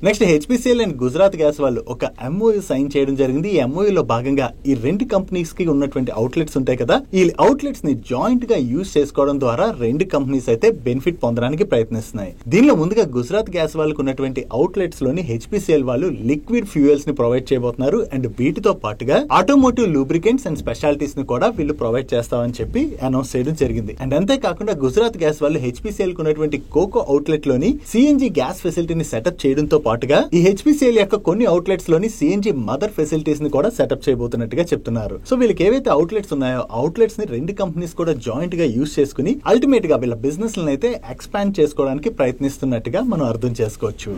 Next HPCL and Gujarat gas వాళ్ళు ఒక ఎంఓయూ సైన్ చేయడం జరిగింది. ఈ ఎంఓయూలో భాగంగా ఈ రెండు కంపెనీస్ కి ఉన్నటువంటి అవుట్లెట్స్ ఉంటాయి కదా, ఈ అవుట్లెట్స్ ని జాయింట్ గా యూజ్ చేసుకోవడం ద్వారా రెండు కంపెనీస్ అయితే బెనిఫిట్ పొందడానికి ప్రయత్నిస్తున్నాయి. దీనిలో ముందుగా గుజరాత్ గ్యాస్ వాళ్ళకు ఉన్నటువంటి అవుట్లెట్స్ లోని హెచ్పిసిఎల్ వాళ్ళు లిక్విడ్ ఫ్యూయల్స్ ని ప్రొవైడ్ చేయబోతున్నారు. అండ్ వీటితో పాటుగా ఆటోమోటివ్ లూబ్రికెంట్స్ అండ్ స్పెషాలిటీస్ ని కూడా వీళ్ళు ప్రొవైడ్ చేస్తామని చెప్పి అనౌన్స్ చేయడం జరిగింది. అండ్ అంతేకాకుండా గుజరాత్ గ్యాస్ వాళ్ళు హెచ్పిసిఎల్ కు ఉన్నటువంటి కోకో అవుట్లెట్ లోని సిఎన్జి గ్యాస్ ఫెసిలిటీని సెటప్ చేయడంతో పాటుగా ఈ హెచ్పిసిఎల్ యొక్క కొన్ని అవుట్లెట్స్ లోని సిఎన్జి మదర్ ఫెసిలిటీస్ ని కూడా సెటప్ చేయబోతున్నట్టుగా చెప్తున్నారు. సో వీళ్ళకి ఏవైతే అవుట్లెట్స్ ఉన్నాయో అవుట్లెట్స్ ని రెండు కంపెనీస్ కూడా జాయింట్ గా యూజ్ చేసుకుని అల్టిమేట్ గా వీళ్ళ బిజినెస్ అయితే ఎక్స్పాండ్ చేసుకోవడానికి ప్రయత్నిస్తున్నట్టుగా మనం అర్థం చేసుకోవచ్చు.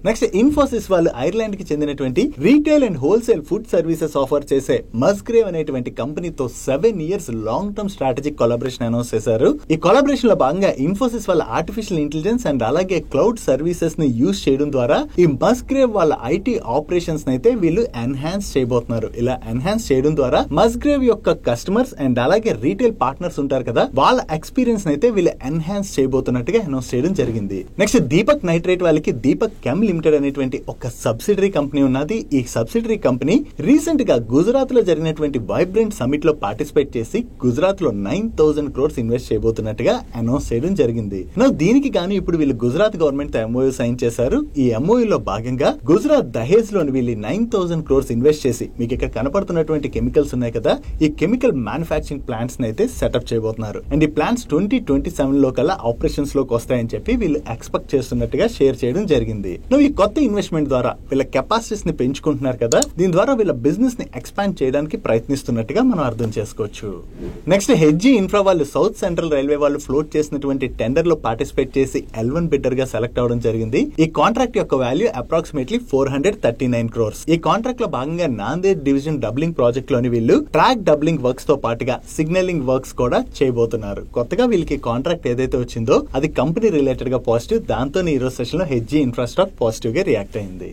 నెక్స్ట్ ఇన్ఫోసిస్ వాళ్ళు ఐర్లాండ్ కి చెందినటువంటి retail and wholesale food services offer చేసే మస్గ్రేవ్ అనేటువంటి కంపెనీతో 7 years long term strategic collaboration announce చేశారు. ఈ కొలాబరేషన్ లో భాగంగా ఇన్ఫోసిస్ వాళ్ళ ఆర్టిఫిషియల్ ఇంటెలిజెన్స్ అండ్ అలాగే క్లౌడ్ సర్వీసెస్ ని యూజ్ చేయడం ద్వారా ఈ మస్గ్రేవ్ వాళ్ళ ఐటీ ఆపరేషన్స్ అయితే వీళ్ళు ఎన్హాన్స్ చేయబోతున్నారు. ఇలా ఎన్హాన్స్ చేయడం ద్వారా మస్గ్రేవ్ యొక్క కస్టమర్స్ అండ్ అలాగే రీటైల్ పార్ట్నర్స్ ఉంటారు కదా, వాళ్ళ ఎక్స్పీరియన్స్ అయితే వీళ్ళు ఎన్హాన్స్ చేయబోతున్నట్టుగా అనౌన్స్ చేయడం జరిగింది. నెక్స్ట్ దీపక్ నైట్రేట్ వాళ్ళకి దీపక్ కెమ్ లిమిటెడ్ అనేటువంటి ఒక సబ్సిడరీ కంపెనీ ఉన్నది. ఈ సబ్సిడరీ కంపెనీ రీసెంట్ గా గుజరాత్ లో జరిగినటువంటి వైబ్రెంట్ సమిట్ లో పార్టిసిపేట్ చేసి గుజరాత్ లో 9,000 crores ఇన్వెస్ట్ చేయబోతున్నట్టుగా అనౌన్స్ చేయడం జరిగింది. దీనికి గాను ఇప్పుడు వీళ్ళు గుజరాత్ గవర్నమెంట్ తో ఎంఓయూ సైన్ చేశారు. ఈ ఎంఓయూ లో భాగంగా గుజరాత్ దహేజ్ లోని వీళ్ళు 9,000 crores ఇన్వెస్ట్ చేసి మీకు ఇక్కడ కనపడుతున్నటువంటి కెమికల్స్ ఉన్నాయి కదా, ఈ కెమికల్ మ్యానుఫాక్చరింగ్ ప్లాంట్స్ అయితే సెటప్ చేయబోతున్నారు. అండ్ ఈ ప్లాంట్స్ 2027 లో కల్లా ఆపరేషన్స్ లోకి వస్తాయని చెప్పి వీళ్ళు ఎక్స్పెక్ట్ చేస్తున్నట్టుగా షేర్ చేయడం జరిగింది. ఈ కొత్త ఇన్వెస్ట్మెంట్ ద్వారా వీళ్ళ కెపాసిటీస్ ని పెంచుకుంటున్నారు కదా, దీని ద్వారా వీళ్ళ బిజినెస్ ని ఎక్స్పాండ్ చేయడానికి ప్రయత్నిస్తున్నట్టుగా మనం అర్థం చేసుకోవచ్చు. నెక్స్ట్ హెచ్జీ ఇన్ఫ్రా వాళ్ళు సౌత్ సెంట్రల్ రైల్వే వాళ్ళు ఫ్లోట్ చేసినటువంటి టెండర్ లో పార్టిసిపేట్ చేసి L1 బిడ్డర్ గా సెలెక్ట్ అవడం జరిగింది. ఈ కాంట్రాక్ట్ యొక్క వాల్యూ అప్రాక్సిమేట్లీ 439 crores. ఈ కాంట్రాక్ట్ లో భాగంగా నాందేడ్ డివిజన్ డబ్లింగ్ ప్రాజెక్ట్ లోని వీళ్ళు ట్రాక్ డబ్లింగ్ వర్క్స్ తో పాటుగా సిగ్నలింగ్ వర్క్స్ కూడా చేయబోతున్నారు. కొత్తగా వీళ్ళకి కాంట్రాక్ట్ ఏదైతే వచ్చిందో అది కంపెనీ రిలేటెడ్ గా పాజిటివ్. దాంతో ఈ రోజు సెషన్ లో హెచ్జీ ఇన్ఫ్రా స్టాక్ పాజిటివ్ గా రియాక్ట్ అయింది.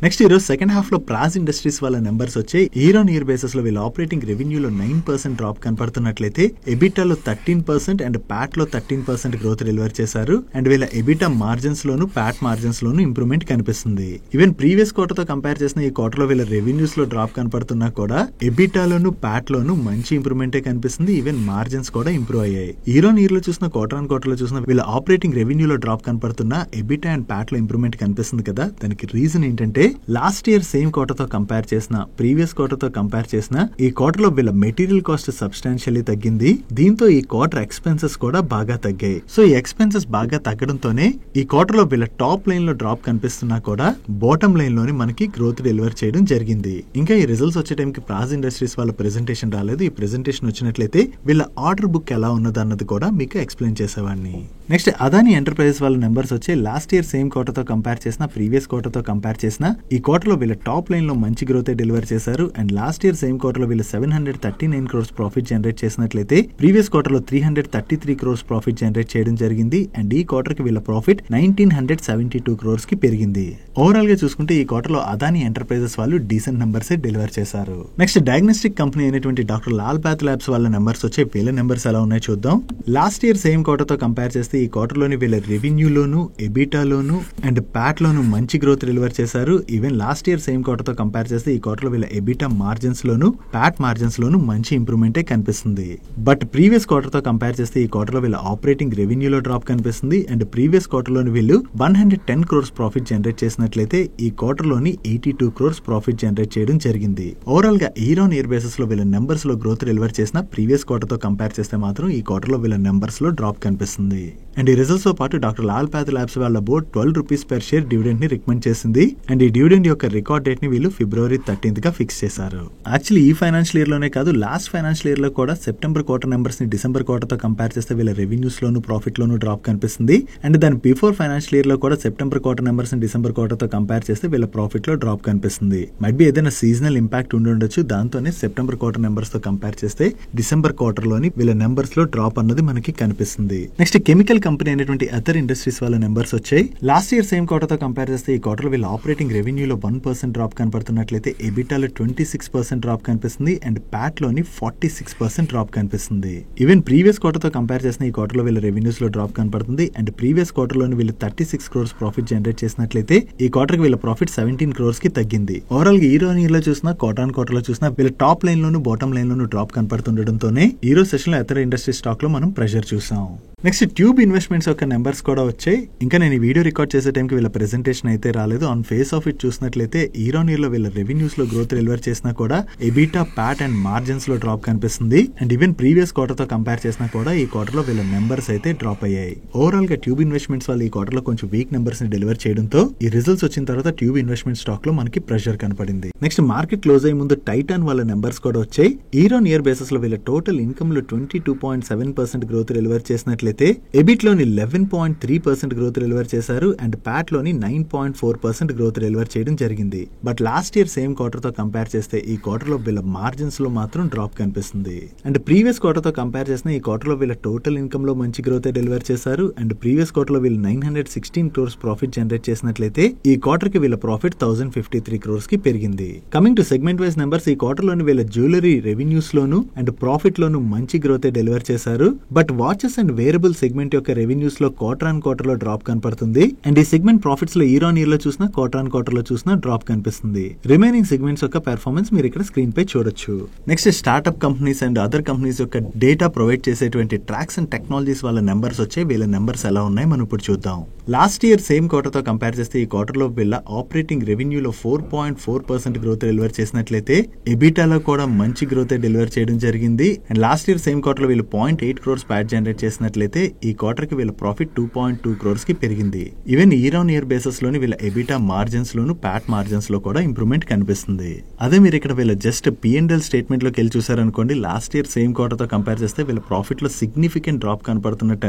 నెక్స్ట్ ఈ రోజు సెకండ్ హాఫ్ లో ప్రాజ్ ఇండస్ట్రీస్ వాళ్ళ నెంబర్స్ వచ్చాయి. ఇయర్ ఆన్ ఇయర్ బేసిస్ లో వీళ్ళ ఆపరేటింగ్ రెవెన్యూలో 9% డ్రాప్ కనపడుతున్నట్లయితే ఎబిటాలో 13% అండ్ ప్యాట్ లో 13% గ్రోత్ డెలివర్ చేశారు. అండ్ వీళ్ళ ఎబిటా మార్జిన్స్ లోను ప్యాట్ మార్జిన్స్ లోను ఇంప్రూవ్మెంట్ కనిపిస్తుంది. ఈవెన్ ప్రీవియస్ క్వార్టర్ తో కంపేర్ చేసిన ఈ క్వార్టర్ లో వీళ్ళ రెవెన్యూస్ లో డ్రాప్ కనపడుతున్నా కూడా ఎబిటాలోను ప్యాట్ లోను మంచి ఇంప్రూవ్మెంటే కనిపిస్తుంది. ఈవెన్ మార్జిన్స్ కూడా ఇంప్రూవ్ అయ్యాయి. ఇయర్ ఆన్ ఇయర్ లో చూసిన క్వార్టర్ ఆన్ క్వార్టర్ లో చూసిన వీళ్ళ ఆపరేటింగ్ రెవెన్యూలో డ్రాప్ కనపడుతున్నా ఎబిటా అండ్ ప్యాట్ లో ఇంప్రూవ్మెంట్ కనిపిస్తుంది కదా, దానికి రీజన్ ఏంటంటే లాస్ట్ ఇయర్ సేమ్ క్వార్టర్ తో కంపేర్ చేసిన ప్రీవియస్ క్వార్టర్ తో కంపేర్ చేసిన ఈ క్వార్టర్ లో వీళ్ళ మెటీరియల్ కాస్ట్ సబ్స్టాన్షియల్లీ తగ్గింది. దీంతో ఈ క్వార్టర్ ఎక్స్పెన్సెస్ కూడా బాగా తగ్గాయి. సో ఈ ఎక్స్పెన్సెస్ బాగా తగ్గడంతోనే ఈ క్వార్టర్ లో వీళ్ళ టాప్ లైన్ లో డ్రాప్ కనిపిస్తున్నా కూడా బాటమ్ లైన్ లోని మనకి గ్రోత్ డెలివర్ చేయడం జరిగింది. ఇంకా ఈ రిజల్ట్స్ వచ్చే టైంకి ప్రాజ్ ఇండస్ట్రీస్ వాళ్ళ ప్రెజెంటేషన్ రాలేదు. ఈ ప్రెజెంటేషన్ వచ్చినట్లయితే వీళ్ళ ఆర్డర్ బుక్ ఎలా ఉన్నది అన్నది కూడా మీకు ఎక్స్ప్లెయిన్ చేసేవాడిని. నెక్స్ట్ అదాని ఎంటర్ప్రైజెస్ వాళ్ళ నెంబర్స్ వచ్చే లాస్ట్ ఇయర్ సేమ్ క్వార్టర్ తో కంపేర్ చేసిన ప్రీవియస్ క్వార్టర్ తో కంపేర్ చేసిన ఈ క్వార్టర్ లో వీళ్ళ టాప్ లైన్ లో మంచి గ్రోత్ డెలివర్ చేశారు. And last year same quarter లో వీళ్ళు 739 crores ప్రాఫిట్ జనరేట్ చేసినట్లయితే ప్రీవియస్ క్వార్టర్ లో 333 crores ప్రాఫిట్ జనరేట్ చేయడం జరిగింది. అండ్ ఈ క్వార్టర్ కి వీళ్ళ ప్రాఫిట్ 1972 crores కి పెరిగింది. ఓవరాల్ గా చూసుకుంటే ఈ క్వార్టర్ లో అదాని ఎంటర్ప్రైజెస్ వాళ్ళు డీసెంట్ నెంబర్స్ డెలివర్ చేశారు. నెక్స్ట్ డయాగ్నోస్టిక్ కంపెనీ అయినటువంటి డాక్టర్ లాల్ పాత్ ల్యాబ్స్ వాళ్ళ నెంబర్స్ వచ్చే వీళ్ళ నెంబర్స్ ఎలా ఉన్నాయో చూద్దాం. లాస్ట్ ఇయర్ సేమ్ క్వార్టర్ తో కంపేర్ చేస్తే ఈ క్వార్టర్ లోని వీళ్ళ రెవెన్యూలోను ఎబిటాలోను అండ్ ప్యాట్ లోను మంచి గ్రోత్ డెలివర్ చేశారు. Even last year same quarter తో కంపేర్ చేస్తే ఈ క్వార్టర్ లో వీళ్ళ ఎబిటా మార్జిన్స్ లోను ప్యాట్ మార్జిన్స్ లోను మంచి ఇంప్రూవ్మెంటే కనిపిస్తుంది. బట్ ప్రీవియస్ క్వార్టర్ తో కంపేర్ చేస్తే ఈ క్వార్టర్ లో వీళ్ళ ఆపరేటింగ్ రెవెన్యూలో డ్రాప్ కనిపిస్తుంది. అండ్ ప్రీవియస్ క్వార్టర్ లోని వీళ్ళు 110 crores ప్రాఫిట్ జనరేట్ చేసినట్లయితే ఈ క్వార్టర్ లోని 82 crores ప్రాఫిట్ జనరేట్ చేయడం జరిగింది. ఓవరాల్ గా ఇయర్ ఆన్ ఇయర్ బేసిస్ లో వీళ్ళ నెంబర్స్ లో గ్రోత్ డెలివర్ చేసిన ప్రీవియస్ క్వార్టర్ తో కంపేర్ చేస్తే మాత్రం ఈ క్వార్టర్ లో వీళ్ళ నెంబర్స్ లో డ్రాప్ కనిపిస్తుంది. అండ్ ఈ రిజల్ట్స్ తో పాటు డాక్టర్ లాల్ పాత్ ల్యాబ్స్ వాళ్ళ board 12 rupees per share dividend ని రికమెండ్ చేసింది. అండ్ ఈ డివిడెండ్ యొక్క రికార్డ్ డేట్ ని వీళ్ళు February 13th గా ఫిక్స్ చేశారు. యాక్చువల్లీ ఈ ఫైనాన్షియల్ ఇయర్ లోనే కాదు, లాస్ట్ ఫైనాన్షియల్ ఇయర్ లో కూడా సెప్టెంబర్ క్వార్టర్ నెంబర్స్ ని డిసెంబర్ క్వార్టర్ తో కంపేర్ చేస్తే వీళ్ళ రెవెన్యూస్ లోను ప్రాఫిట్ లోను డ్రాప్ కనిపిస్తుంది. అండ్ దాని బిఫోర్ ఫైనాన్షియల్ ఇయర్ లో కూడా సెప్టెంబర్ క్వార్టర్ నెంబర్స్ ని డిసెంబర్ క్వార్టర్ తో కంపేర్ చేస్తే వీళ్ళ ప్రాఫిట్ లో డ్రాప్ కనిపిస్తుంది. మైట్ బి ఏదైనా సీజనల్ ఇంపాక్ట్ ఉండి ఉండొచ్చు. దాంతోనే సెప్టెంబర్ క్వార్టర్ నెంబర్స్ తో కంపేర్ చేస్తే డిసెంబర్ క్వార్టర్ లోని వీళ్ళ నెంబర్స్ లో డ్రాప్ అన్నది మనకి కనిపిస్తుంది. నెక్స్ట్ కెమికల్ కంపెనీ అనేటువంటి అదర్ ఇండస్ట్రీస్ వాళ్ళ నెంబర్స్ వచ్చాయి. లాస్ట్ ఇయర్ సేమ్ క్వార్టర్ తో కంపేర్ చేస్తే ఈ క్వార్టర్ వీళ్ళ ఆపరేటింగ్ రెవెన్యూలో 1% డ్రాప్ కనపడుతున్నట్లయితే ఎబిటాలో 26% డ్రాప్ కనిపిస్తుంది అండ్ ప్యాట్ లోని 46% డ్రాప్ కనిపిస్తుంది. ఈవెన్ ప్రీవియస్ క్వార్టర్ తో కంపేర్ చేసిన ఈ క్వార్టర్ లో వీళ్ళ రెవెన్యూస్ లో డ్రాప్ కనపడుతుంది అండ్ ప్రీవియస్ క్వార్టర్ లోని వీళ్ళు 36 crores ప్రాఫిట్ జనరేట్ చేసినట్లయితే ఈ క్వార్టర్ కి వీళ్ళ ప్రాఫిట్ 17 crores కి తగ్గింది. ఓవరాల్ గా ఇయర్ ఆన్ ఇయర్ లో చూసినా క్వార్టర్ ఆన్ క్వార్టర్ లో చూసినా వీళ్ళ టాప్ లైన్ లోను బాటమ్ లైన్ లోను డ్రాప్ కనపడుతుండటంతోనే ఈ రోజు సెషన్ లో ఇతర ఇండస్ట్రీ స్టాక్ లో మనం ప్రెషర్ చూసాం. నెక్స్ట్ ట్యూబ్ ఇన్వెస్ట్మెంట్స్ యొక్క నెంబర్స్ కూడా వచ్చాయి. ఇంకా నేను ఈ వీడియో రికార్డ్ చేసే టైంకి వీళ్ళ ప్రెజెంటేషన్ అయితే రాలేదు. ఆన్ ఫేస్ ఆఫ్ ఇట్ చూసినట్లయితే ఇయర్ ఆన్ ఇయర్ లో వీళ్ళ రెవెన్యూస్ లో గ్రోత్ డెలివర్ చేసినా కూడా ఎబిటా, ప్యాట్ అండ్ మార్జిన్స్ లో డ్రాప్ కనిపిస్తుంది. అండ్ ఈవెన్ ప్రీవియస్ క్వార్టర్ తో కంపేర్ చేసినా కూడా ఈ క్వార్టర్ లో వీళ్ళ నెంబర్స్ అయితే డ్రాప్ అయ్యాయి. ఓవరాల్ గా ట్యూబ్ ఇన్వెస్ట్మెంట్స్ వాళ్ళు ఈ క్వార్టర్ లో కొంచెం వీక్ నెంబర్స్ ని డెలివర్ చేయడంతో ఈ రిజల్ట్స్ వచ్చిన తర్వాత ట్యూబ్ ఇన్వెస్ట్మెంట్ స్టాక్ లో మనకి ప్రెషర్ కనపడింది. నెక్స్ట్ మార్కెట్ క్లోజ్ అయ్యే ముందు టైటాన్ వాళ్ళ నెంబర్స్ కూడా వచ్చాయి. ఇయర్ ఆన్ ఇయర్ బేసిస్ లో వీళ్ళ టోటల్ ఇన్కమ్ లో 22.7% గ్రోత్ డెలివర్ చేసినట్లయితే ఎబిట్ లోని 11.3% గ్రోత్ డెలివర్ చేశారు అండ్ ప్యాట్ లోని 9.4% గ్రోత్ డెలివర్ చేయడం జరిగింది. But last year same quarter తో కంపేర్ చేస్తే ఈ క్వార్టర్ లో వీళ్ళ మార్జిన్స్ లో మాత్రం డ్రాప్ కనిపిస్తుంది. అండ్ ప్రీవియస్ క్వార్టర్ తో కంపేర్ చేసిన ఈ క్వార్టర్ లో వీళ్ళ టోటల్ ఇన్కమ్ లో మంచి గ్రోత్ డెలివర్ చేశారు అండ్ ప్రీవియస్ క్వార్టర్ లో వీళ్ళు 916 crores ప్రాఫిట్ జనరేట్ చేసినట్లయితే ఈ క్వార్టర్ కి వీళ్ళ ప్రాఫిట్ 1053 crores కి పెరిగింది. Coming to segment wise numbers, ఈ క్వార్టర్ లోని వీళ్ళ జ్యువెలరీ రెవెన్యూస్ లోను అండ్ ప్రాఫిట్ లోను మంచి గ్రోత్ డెలివర్ చేశారు. But watches and wearable segment యొక్క రెవెన్యూస్ లో క్వార్టర్ ఆన్ క్వార్టర్ లో డ్రాప్ కనపడుతుంది అండ్ ఈ సెగ్మెంట్ ప్రాఫిట్స్ లో ఇయర్ ఆన్ ఇయర్ లో చూసినా క్వార్టర్ ఆన్ క్వార్టర్ లో చూసినా డ్రాప్ కనిపిస్తుంది. రిమైనింగ్ సెగ్మెంట్స్ యొక్క పెర్ఫార్మెన్స్ మీరు ఇక్కడ స్క్రీన్ పై చూడొచ్చు. Next startup companies and other companies యొక్క డేటా ప్రొవైడ్ చేసేటువంటి ట్రాక్స్ అండ్ టెక్నాలజీస్ వాళ్ళ నెంబర్స్ వచ్చాయి. వీళ్ళ నెంబర్స్ ఎలా ఉన్నాయి మనం ఇప్పుడు చూద్దాం. లాస్ట్ ఇయర్ సేమ్ క్వార్టర్ తో కంపేర్ చేస్తే ఈ క్వార్టర్ లో వీళ్ళ ఆపరేటింగ్ రెవెన్యూలో 4.4% గ్రోత్ డెలివర్ చేసినట్లయితే ఎబిటాలో కూడా మంచి గ్రోత్ డెలివర్ చేయడం జరిగింది. And last year same quarter లో వీళ్ళు 0.8 crores ప్యాట్ జనరేట్ చేసినట్లయితే ఈ క్వార్టర్ కి వీళ్ళ ప్రాఫిట్ 2.2 crores కి పెరిగింది. Even year on year basis లోని వీళ్ళ ఎబిటా మార్జిన్స్ లోను ప్యాట్ మార్జిన్స్ లో కూడా ఇంప్రూవ్మెంట్ కనిపిస్తుంది. అదే మీరు ఇక్కడ వీళ్ళ జస్ట్ P&L స్టేట్మెంట్ లోకి వెళ్ళి చూసారనుకోండి, లాస్ట్ ఇయర్ సేమ్ క్వార్టర్ తో కంపేర్ చేస్తే వీళ్ళ ప్రాఫిట్ లో సిగ్నిఫికెంట్ డ్రాప్ కనపడుతున్నట్టు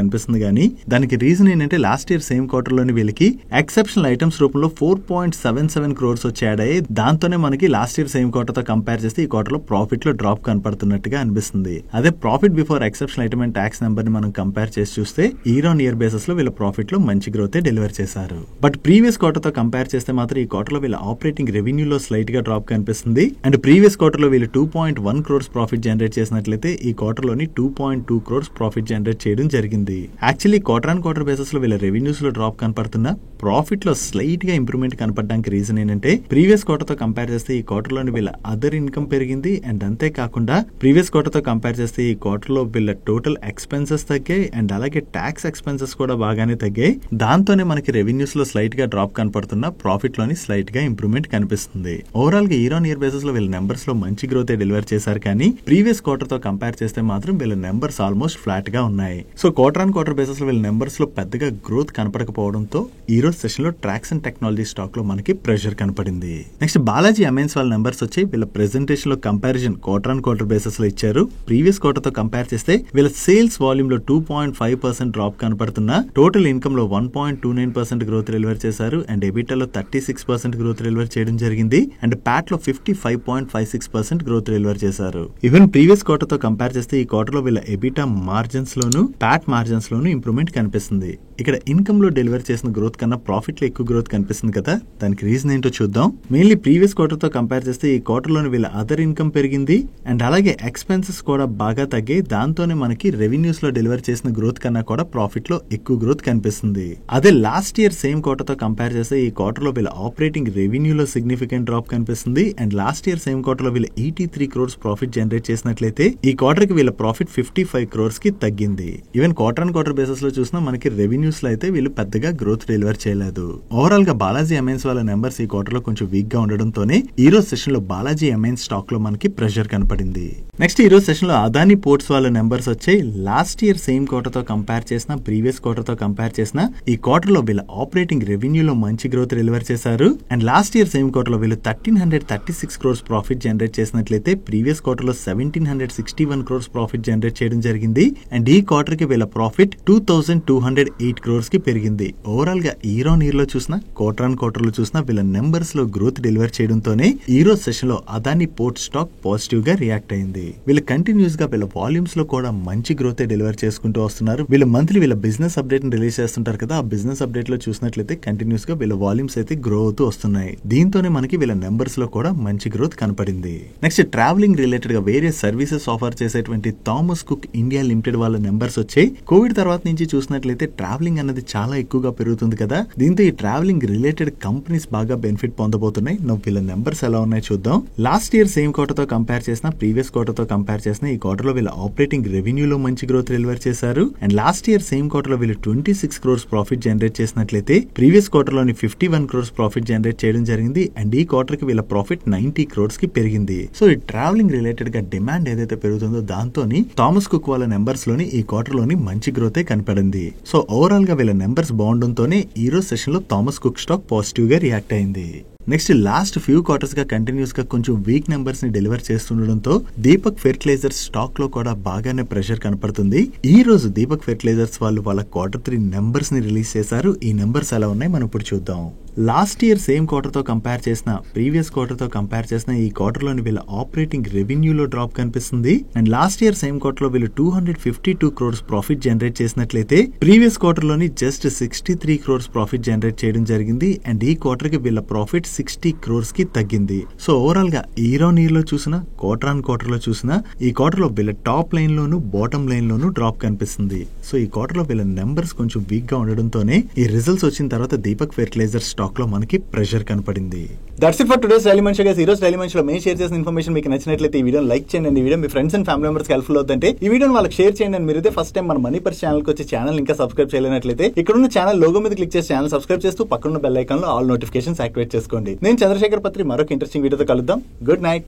అనిపిస్తుంది. కానీ దానికి రీజన్ ఏంటంటే లాస్ట్ ఇయర్ సేమ్ క్వార్టర్ లోని వీళ్ళకి ఎక్సెప్షనల్ ఐటమ్స్ రూపంలో 4.77 crores వచ్చి యాడ్ అయ్యి దాంతోనే మనకి లాస్ట్ ఇయర్ సేమ్ క్వార్టర్ తో కంపేర్ చేస్తే ఈ క్వార్టర్ లో ప్రాఫిట్ లో డ్రాప్ కనపడుతున్నట్టుగా అనిపిస్తుంది. అదే profit before exceptional item and tax number ని మనం కంపేర్ చేసి చూస్తే ఇయర్ ఆన్ ఇయర్ బేసిస్ లో వీళ్ళ ప్రాఫిట్ లో మంచి గ్రోత్ డెలివర్ చేశారు. బట్ ప్రీవియస్ క్వార్టర్ తో కంపేర్ చేస్తే మాత్రం ఈ క్వార్టర్ లో వీళ్ళ ఆపరేటింగ్ రెవెన్యూలో స్లైట్ గా డ్రాప్ కనిపిస్తుంది. అండ్ ప్రీవియస్ క్వార్టర్ లో వీళ్ళు 2.1 crores ప్రాఫిట్ జనరేట్ చేసినట్లయితే ఈ క్వార్టర్ లోని 2.2 crores ప్రాఫిట్ జనరేట్ చేయడం జరిగింది. Actually quarter on quarter basis లో వీళ్ళ రెవెన్యూస్ లో డ్రాప్ కనపడుతున్నా ప్రాఫిట్ లో స్లైట్ గా ఇంప్రూవ్మెంట్ కనపడడానికి రీజన్ ఏంటంటే ప్రీవియస్ క్వార్టర్ తో కంపేర్ చేస్తే ఈ క్వార్టర్ లోని వీళ్ళ అదర్ ఇన్కమ్ పెరిగింది. అండ్ అంతేకాకుండా ప్రీవియస్ క్వార్టర్ తో కంపేర్ చేస్తే ఈ క్వార్టర్ లో వీళ్ళ టోటల్ ఎక్స్పెన్సెస్ తగ్గాయి అండ్ అలాగే ట్యాక్స్ ఎక్స్పెన్సెస్ కూడా బాగానే తగ్గాయి. దాంతోనే మనకి రెవెన్యూస్ లో స్లైట్ గా డ్రాప్ కనపడుతున్నా ప్రాఫిట్ లోని స్లైట్ గా ఇంప్రూవ్మెంట్ కనిపిస్తుంది. ఓవరాల్ గా ఇయర్ ఆన్ ఇయర్ బేసిస్ లో వీళ్ళ నెంబర్స్ లో మంచి గ్రోత్ డెలివర్ చేశారు. కానీ ప్రీవియస్ క్వార్టర్ తో కంపేర్ చేస్తే మాత్రం వీళ్ళ నెంబర్స్ ఆల్మోస్ట్ ఫ్లాట్ గా ఉన్నాయి. So quarter on quarter basis లో వీళ్ళ నెంబర్స్ లో పెద్దగా గ్రోత్ కనపడకపోవడంతో ఈ రోజు సెషన్ లో ట్రాక్స్ అండ్ టెక్నాలజీ స్టాక్ లో మనకి ప్రెషర్ కనపడింది. నెక్స్ట్ బాలాజీ అమైన్స్ వాళ్ళ నెంబర్స్ వచ్చి వీళ్ళ ప్రెజెంటేషన్ లో comparison quarter on quarter basis లో ఇచ్చారు. ప్రీవియస్ క్వార్టర్ తో కంపేర్ చేస్తే వీళ్ళ సేల్స్ వాల్యూమ్ లో 2.5% డ్రాప్ కనపడుతున్నా టోటల్ ఇన్కమ్ లో 1.29% గ్రోత్ డెలివర్ చేశారు అండ్ ఎబిటాలో 36% గ్రోత్ డెలివర్ చేయడం జరిగింది. అండ్ ప్యాట్ లో 55.56% గ్రోత్ డెలివర్ చేశారు. ఈవెన్ ప్రీవియస్ క్వార్టర్ తో కంపేర్ చేస్తే ఈ క్వార్టర్ లో వీళ్ళ ఎబిటా మార్జిన్స్ లోను ప్యాట్ మార్జిన్స్ లోను ఇంప్రూవ్మెంట్ కనిపిస్తుంది. ఇక్కడ ఇన్కమ్ లో డెలివర్ చేసిన గ్రోత్ కన్నా ప్రాఫిట్ లో ఎక్కువ గ్రోత్ కనిపిస్తుంది కదా, దానికి రీజన్ ఏంటో చూద్దాం. మెయిన్లీ ప్రీవియస్ క్వార్టర్ తో కంపేర్ చేస్తే ఈ క్వార్టర్ లోని వీళ్ళ అదర్ ఇన్కమ్ పెరిగింది అండ్ అలాగే ఎక్స్పెన్సెస్ కూడా బాగా తగ్గాయి. దాంతోనే మనకి రెవెన్యూస్ లో డెలివర్ చేసిన గ్రోత్ కన్నా కూడా ప్రాఫిట్ లో ఎక్కువ గ్రోత్ కనిపిస్తుంది. అదే లాస్ట్ ఇయర్ సేమ్ క్వార్టర్ తో కంపేర్ చేస్తే ఈ క్వార్టర్ లో వీళ్ళ ఆపరేటింగ్ రెవెన్యూలో సిగ్నిఫికెంట్ డ్రాప్ కనిపిస్తుంది and last year same quarter లో వీళ్ళ 83 crores ప్రాఫిట్ జనరేట్ చేసినట్లయితే ఈ క్వార్టర్ కి వీళ్ళ ప్రాఫిట్ 55 crores కి తగ్గింది. Even quarter on quarter basis లో చూసినా మనకి రెవెన్యూస్ లో అయితే వీళ్ళు పెద్దగా గ్రోత్ డెలివర్ చేయలేదు. ఓవరాల్ గా బాలాజీ అమైన్స్ వాళ్ళ నెంబర్స్ ఈ క్వార్టర్ లో కొంచెం వీక్ గా ఉండడంతోనే ఈ రోజు సెషన్ లో బాలాజీ అమైన్స్ స్టాక్ లో మనకి ప్రెషర్ కనపడింది. నెక్స్ట్ ఈ రోజు సెషన్ లో అదానీ పోర్ట్స్ వాళ్ళ నెంబర్స్ వచ్చాయి. లాస్ట్ ఇయర్ సేమ్ క్వార్టర్ తో కంపేర్ చేసిన ప్రీవియస్ క్వార్టర్ తో కంపేర్ చేసిన ఈ క్వార్టర్ లో వీళ్ళ ఆపరేటింగ్ రెవెన్యూలో మంచి గ్రోత్ డెలివర్ చేశారు చేశారు. And last year same quarter లో వీళ్ళు 1336 crores ప్రాఫిట్ జనరేట్ చేసినట్లయితే ప్రీవియస్ క్వార్టర్ లో 1761 crores ప్రాఫిట్ జనరేట్ చేయడం జరిగింది. అండ్ ఈ క్వార్టర్ కి వీళ్ళ ప్రాఫిట్ 2208 crores కి పెరిగింది. ఓవరాల్ గా ఇయర్ ఆన్ ఇయర్ లో చూసినా క్వార్టర్ ఆన్ క్వార్టర్ లో చూసినా వీళ్ళ నెంబర్స్ లో గ్రోత్ డెలివర్ చేయడంతోనే ఈ రోజు సెషన్ లో అదాని పోర్ట్ స్టాక్ పాజిటివ్ గా రియాక్ట్ అయింది. వీళ్ళు కంటిన్యూస్ గా వీళ్ళ వాల్యూమ్స్ లో కూడా మంచి గ్రోత్ డెలివర్ చేసుకుంటూ వస్తున్నారు. వీళ్ళ మంత్లీ వీళ్ళ బిజినెస్ అప్డేట్ ని రిలీజ్ చేస్తుంటారు కదా, ఆ బిజినెస్ అప్డేట్ లో చూసినట్లయితే కంటిన్యూస్ గా వీళ్ళ వాల్యూమ్స్ అయితే గ్రో అవుతూ వస్తున్నాయి. దీంతోనే మనకి వీళ్ళ నెంబర్స్ లో కూడా మంచి గ్రోత్ కనపడింది. నెక్స్ట్ ట్రావెలింగ్ రిలేటెడ్ గా వేరియస్ సర్వీసెస్ ఆఫర్ చేసేటువంటి థామస్ కుక్ ఇండియా లిమిటెడ్ వాళ్ళ నెంబర్స్ వచ్చాయి. కోవిడ్ తర్వాత నుంచి చూసినట్లయితే ట్రావెలింగ్ అనేది చాలా ఎక్కువగా పెరుగుతుంది కదా, దీంతో ఈ ట్రావెలింగ్ రిలేటెడ్ కంపెనీస్ బాగా బెనిఫిట్ పొందబోతున్నాయి. వీళ్ళ నెంబర్స్ ఎలా ఉన్నాయి చూద్దాం. లాస్ట్ ఇయర్ సేమ్ క్వార్టర్ తో కంపేర్ చేసిన ప్రీవియస్ క్వార్టర్ తో కంపేర్ చేసిన ఈ క్వార్టర్ లో వీళ్ళ ఆపరేటింగ్ రెవెన్యూలో మంచి గ్రోత్ డెలివర్ చేశారు. And last year same quarter లో వీళ్ళు 26 crores ప్రాఫిట్ జనరేట్ చేసినట్లయితే ప్రీవియస్ క్వార్టర్ లోని 51 crores ప్రాఫిట్ జనరేట్ చేయడం జరిగింది. అండ్ ఈ క్వార్టర్ కి వీళ్ళ ప్రాఫిట్ 90 crores కి పెరిగింది. సో ఈ ట్రావెలింగ్ రిలేటెడ్ గా డిమాండ్ ఏదైతే పెరుగుతుందో దాంతో థామస్ కుక్ వాళ్ళ నెంబర్స్ లోని ఈ క్వార్టర్ లోని మంచి గ్రోత్ కనపడింది. సో ఓవరాల్ గా వీళ్ళ నెంబర్స్ బాగుండడంతోనే ఈ రోజు సెషన్ లో థామస్ కుక్ స్టాక్ పాజిటివ్ గా రియాక్ట్ అయింది. నెక్స్ట్ లాస్ట్ ఫ్యూ క్వార్టర్స్ గా కంటిన్యూస్ గా కొంచెం వీక్ నెంబర్స్ ని డెలివర్ చేస్తుండడంతో దీపక్ ఫెర్టిలైజర్స్ స్టాక్ లో కూడా బాగానే ప్రెషర్ కనపడుతుంది. ఈ రోజు దీపక్ ఫెర్టిలైజర్స్ వాళ్ళు వాళ్ళ Q3 నెంబర్స్ ని రిలీజ్ చేశారు. ఈ నెంబర్స్ ఎలా ఉన్నాయి మనం ఇప్పుడు చూద్దాం. లాస్ట్ ఇయర్ సేమ్ క్వార్టర్ తో కంపేర్ చేసిన ప్రీవియస్ క్వార్టర్ తో కంపేర్ చేసిన ఈ క్వార్టర్ లోని వీళ్ళ ఆపరేటింగ్ రెవెన్యూలో డ్రాప్ కనిపిస్తుంది. And last year same quarter లో వీళ్ళు 252 crores ప్రాఫిట్ జనరేట్ చేసినట్లయితే ప్రీవియస్ క్వార్టర్ లోని జస్ట్ 63 crores ప్రాఫిట్ జనరేట్ చేయడం జరిగింది. అండ్ ఈ క్వార్టర్ కి వీళ్ళ ప్రాఫిట్ 60 crores కి తగ్గింది. సో ఓవరాల్ గా ఇయర్ ఆన్ ఇయర్ లో చూసినా క్వార్టర్ ఆన్ క్వార్టర్ లో చూసినా ఈ క్వార్టర్ లో వీళ్ళ టాప్ లైన్ లోను బాటమ్ లైన్ లోను డ్రాప్ కనిపిస్తుంది. సో ఈ క్వార్టర్ లో వీళ్ళ నెంబర్స్ కొంచెం వీక్ గా ఉండడంతోనే ఈ రిజల్ట్స్ వచ్చిన తర్వాత దీపక్ ఫెర్టిలైజర్ స్టాక్ లో మనకి ప్రెషర్ కనపడింది. That's it for today's daily munch guys. ఈ రోజు డైలీ మంచ్ లో మేము షేర్ చేసిన ఇన్ఫర్మేషన్ మీకు నచ్చినట్లయితే ఈ వీడియోని లైక్ చేయండి. ఈ video me friends and family members helpful అవుతుంటే ఈ వీడియోని వాళ్ళకి షేర్ చేయండి. మీరైతే ఫస్ట్ టైం మన మనీ పర్స్ ఛానల్ కి వచ్చి ఛానల్ ఇంకా సబ్స్క్రైబ్ చేయలేనట్లయితే ఇక్కడ ఉన్న ఛానల్ లోగో మీద క్లిక్ చేసి ఛానల్ సబ్స్క్రైబ్ చేస్తూ పక్కన బెల్ ఐకాన్ లో ఆల్ నోటిఫికేషన్స్ యాక్టివేట్ చేసుకోండి. నేను చంద్రశేఖర్ పత్రి మరొక ఇంట్రెస్టింగ్ వీడియోతో కలుద్దాం. Good night.